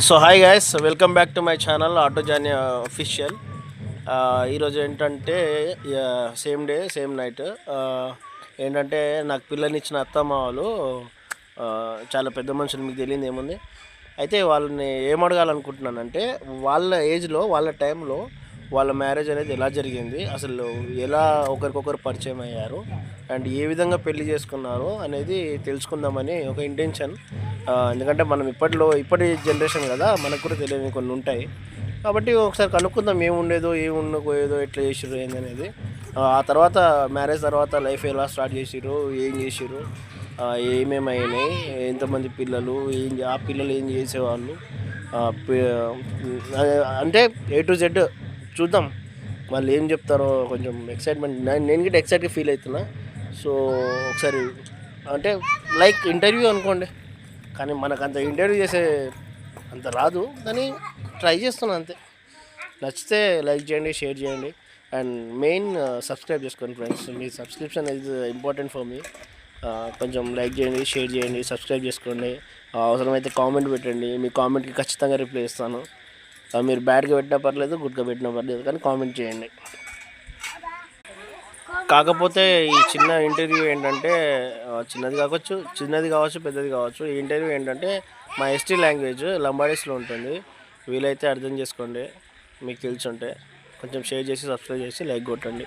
So hi guys, welcome back to my channel auto Johnny official. ఈరోజు ఏంటంటే same day same night ఏంటంటే నాకు పిల్లనిచ్చిన అత్తమ్మ వాళ్ళు చాలా పెద్ద మనుషులు, మీకు తెలియదు ఏముంది. అయితే వాళ్ళని ఏం అడగాలనుకుంటున్నానంటే వాళ్ళ ఏజ్లో వాళ్ళ టైంలో వాళ్ళ మ్యారేజ్ అనేది ఎలా జరిగింది, అసలు ఎలా ఒకరికొకరు పరిచయం అయ్యారు అండ్ ఏ విధంగా పెళ్లి చేసుకున్నారు అనేది తెలుసుకుందామని ఒక ఇంటెన్షన్. ఎందుకంటే మనం ఇప్పటి జనరేషన్ కదా, మనకు కూడా తెలియని కొన్ని ఉంటాయి కాబట్టి ఒకసారి కనుక్కుందాం ఏముండేదో ఏమి ఉండకపోయేదో ఎట్లా చేసిర్రు ఏందనేది. ఆ తర్వాత మ్యారేజ్ తర్వాత లైఫ్ ఎలా స్టార్ట్ చేసిర్రు, ఏం చేసిర్రు, ఏమేమి అయినాయి, ఎంతమంది పిల్లలు, ఆ పిల్లలు ఏం చేసేవాళ్ళు, అంటే A to Z చూద్దాం. వాళ్ళు ఏం చెప్తారో కొంచెం ఎక్సైట్మెంట్, నేను కూడా ఎక్సైట్గా ఫీల్ అవుతున్నా. సో ఒకసారి అంటే లైక్ ఇంటర్వ్యూ అనుకోండి, కానీ మనకు అంత ఇంటర్వ్యూ చేసే అంత రాదు, కానీ ట్రై చేస్తున్నాను అంతే. నచ్చితే లైక్ చేయండి, షేర్ చేయండి అండ్ మెయిన్ సబ్స్క్రైబ్ చేసుకోండి friends. Me subscription is important for me. కొంచెం లైక్ చేయండి, షేర్ చేయండి, సబ్స్క్రైబ్ చేసుకోండి. అవసరమైతే కామెంట్ పెట్టండి, మీ కామెంట్కి ఖచ్చితంగా రిప్లై ఇస్తాను. మీరు బ్యాడ్గా పెట్టినా పర్లేదు, గుడ్గా పెట్టినా పర్లేదు, కానీ కామెంట్ చేయండి. కాకపోతే ఈ చిన్న ఇంటర్వ్యూ ఏంటంటే చిన్నది కావచ్చు పెద్దది కావచ్చు. ఈ ఇంటర్వ్యూ ఏంటంటే మా ఎస్టీ లాంగ్వేజ్ లంబాడీస్లో ఉంటుంది. వీలైతే అర్థం చేసుకోండి, మీకు తెలిసి ఉంటే కొంచెం షేర్ చేసి సబ్స్క్రైబ్ చేసి లైక్ కొట్టండి.